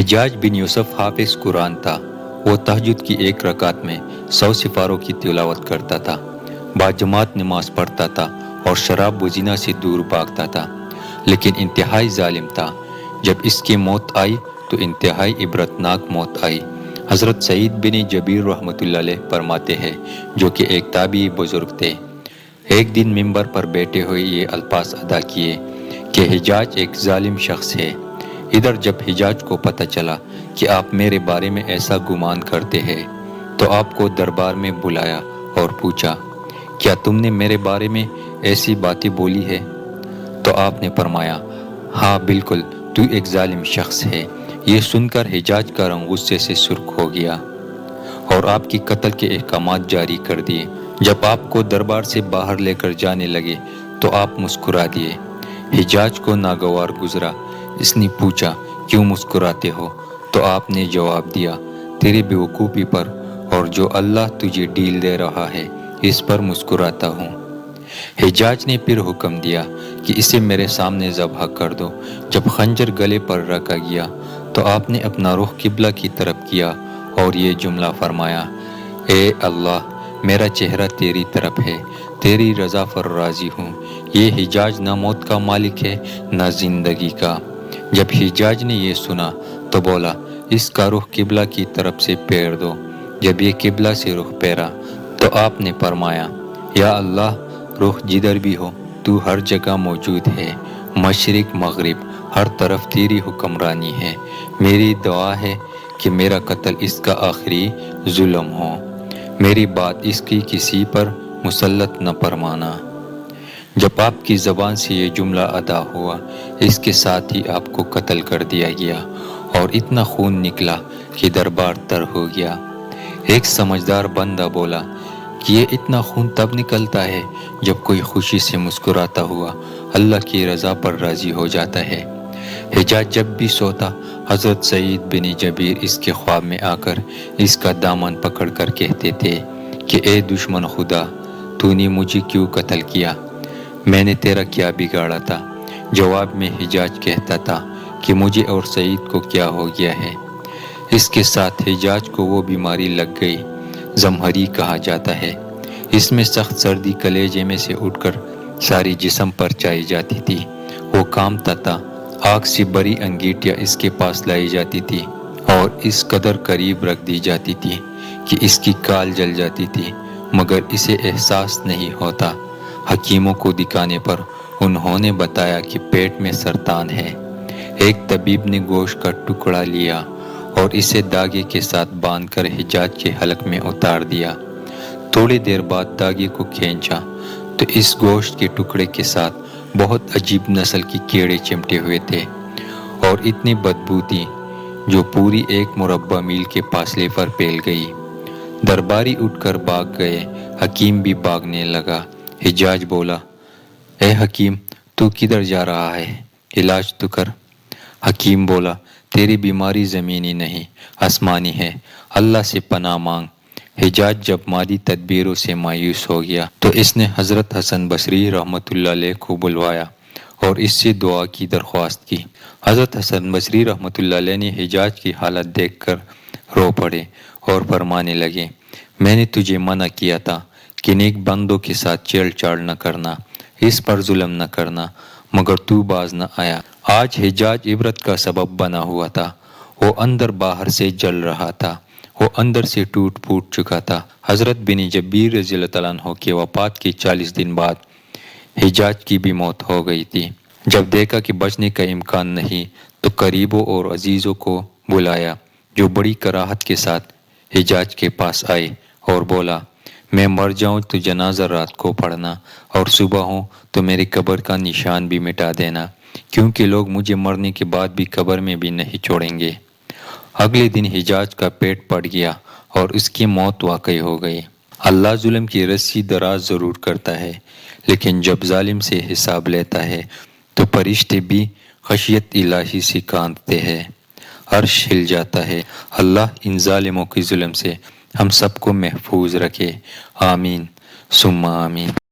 حجاج بن یوسف حافظ قرآن تھا۔ وہ تہجد کی ایک رکعت میں 100 سپاروں کی تلاوت کرتا تھا، باجماعت نماز پڑھتا تھا اور شراب و زنا سے دور بھاگتا تھا، لیکن انتہائی ظالم تھا۔ جب اس کی موت آئی تو انتہائی عبرتناک موت آئی۔ حضرت سعید بن جبیر رحمۃ اللہ علیہ فرماتے ہیں، جو کہ ایک تابعی بزرگ تھے، ایک دن ممبر پر بیٹھے ہوئے یہ الفاظ ادا کیے کہ حجاج ایک ظالم شخص ہے۔ ادھر جب حجاج کو پتہ چلا کہ آپ میرے بارے میں ایسا گمان کرتے ہیں تو آپ کو دربار میں بلایا اور پوچھا، کیا تم نے میرے بارے میں ایسی باتیں بولی ہے؟ تو آپ نے فرمایا، ہاں بالکل، تو ایک ظالم شخص ہے۔ یہ سن کر حجاج کا رنگ غصے سے سرخ ہو گیا اور آپ کی قتل کے احکامات جاری کر دیے۔ جب آپ کو دربار سے باہر لے کر جانے لگے تو آپ مسکرا دیے۔ حجاج کو ناگوار گزرا۔ اس نے پوچھا، کیوں مسکراتے ہو؟ تو آپ نے جواب دیا، تیری بیوقوفی پر اور جو اللہ تجھے ڈیل دے رہا ہے اس پر مسکراتا ہوں۔ حجاج نے پھر حکم دیا کہ اسے میرے سامنے ذبح کر دو۔ جب خنجر گلے پر رکھا گیا تو آپ نے اپنا رخ قبلہ کی طرف کیا اور یہ جملہ فرمایا، اے اللہ، میرا چہرہ تیری طرف ہے، تیری رضا پر راضی ہوں۔ یہ حجاج نہ موت کا مالک ہے نہ زندگی کا۔ جب حجاج نے یہ سنا تو بولا، اس کا رخ قبلہ کی طرف سے پھیر دو۔ جب یہ قبلہ سے رخ پھیرا تو آپ نے فرمایا، یا اللہ، رخ جدھر بھی ہو تو ہر جگہ موجود ہے، مشرق مغرب ہر طرف تیری حکمرانی ہے۔ میری دعا ہے کہ میرا قتل اس کا آخری ظلم ہو، میری بات اس کی کسی پر مسلط نہ فرمانا۔ جب آپ کی زبان سے یہ جملہ ادا ہوا، اس کے ساتھ ہی آپ کو قتل کر دیا گیا اور اتنا خون نکلا کہ دربار تر ہو گیا۔ ایک سمجھدار بندہ بولا کہ یہ اتنا خون تب نکلتا ہے جب کوئی خوشی سے مسکراتا ہوا اللہ کی رضا پر راضی ہو جاتا ہے۔ حجاج جب بھی سوتا، حضرت سعید بن جبیر اس کے خواب میں آ کر اس کا دامن پکڑ کر کہتے تھے کہ اے دشمن خدا، تو نے مجھے کیوں قتل کیا؟ میں نے تیرا کیا بگاڑا تھا؟ جواب میں حجاج کہتا تھا کہ مجھے اور سعید کو کیا ہو گیا ہے۔ اس کے ساتھ حجاج کو وہ بیماری لگ گئی، زمہری کہا جاتا ہے۔ اس میں سخت سردی کلیجے میں سے اٹھ کر ساری جسم پر چائی جاتی تھی۔ وہ کامتا تھا، آگ سے بری انگیٹیاں اس کے پاس لائی جاتی تھی اور اس قدر قریب رکھ دی جاتی تھی کہ اس کی کال جل جاتی تھی، مگر اسے احساس نہیں ہوتا۔ حکیموں کو دکھانے پر انہوں نے بتایا کہ پیٹ میں سرطان ہے۔ ایک طبیب نے گوشت کا ٹکڑا لیا اور اسے داغے کے ساتھ باندھ کر حجاج کے حلق میں اتار دیا۔ تھوڑی دیر بعد داغے کو کھینچا تو اس گوشت کے ٹکڑے کے ساتھ بہت عجیب نسل کی کیڑے چمٹے ہوئے تھے اور اتنی بدبو تھی جو پوری ایک مربع میل کے فاصلے پر پھیل گئی۔ درباری اٹھ کر بھاگ گئے، حکیم بھی بھاگنے لگا۔ حجاج بولا، اے حکیم، تو کدھر جا رہا ہے؟ علاج تو کر۔ حکیم بولا، تیری بیماری زمینی نہیں آسمانی ہے، اللہ سے پناہ مانگ۔ حجاج جب مادی تدبیروں سے مایوس ہو گیا تو اس نے حضرت حسن بصری رحمۃ اللہ علیہ کو بلوایا اور اس سے دعا کی درخواست کی۔ حضرت حسن بصری رحمۃ اللہ علیہ نے حجاج کی حالت دیکھ کر رو پڑے اور فرمانے لگے، میں نے تجھے منع کیا تھا کہ نیک بندوں کے ساتھ چھیڑ چھاڑ نہ کرنا، اس پر ظلم نہ کرنا، مگر تو باز نہ آیا۔ آج حجاج عبرت کا سبب بنا ہوا تھا۔ وہ اندر باہر سے جل رہا تھا، وہ اندر سے ٹوٹ پھوٹ چکا تھا۔ حضرت بن جبیر رضی اللہ تعالیٰ عنہ کے وفات کے 40 دن بعد حجاج کی بھی موت ہو گئی تھی۔ جب دیکھا کہ بچنے کا امکان نہیں تو قریبوں اور عزیزوں کو بلایا، جو بڑی کراہت کے ساتھ حجاج کے پاس آئے اور بولا، میں مر جاؤں تو جنازہ رات کو پڑھنا اور صبح ہوں تو میری قبر کا نشان بھی مٹا دینا، کیونکہ لوگ مجھے مرنے کے بعد بھی قبر میں بھی نہیں چھوڑیں گے۔ اگلے دن حجاج کا پیٹ پڑ گیا اور اس کی موت واقع ہو گئی۔ اللہ ظلم کی رسی دراز ضرور کرتا ہے، لیکن جب ظالم سے حساب لیتا ہے تو فرشتے بھی خشیت الہی سے کانپتے ہیں، عرش ہل جاتا ہے۔ اللہ ان ظالموں کے ظلم سے ہم سب کو محفوظ رکھے، آمین ثم آمین۔